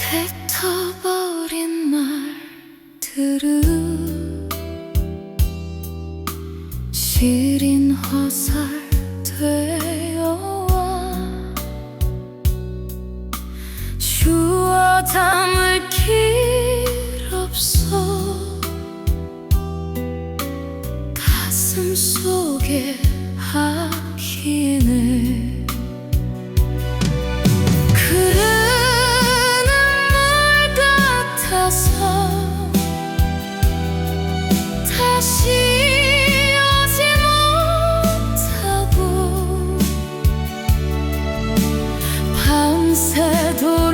뱉어버린 말들은 시린 화살 되어와 주워 담을 길 없어 가슴 속에 하기는 다시 오지 못하고 밤새도록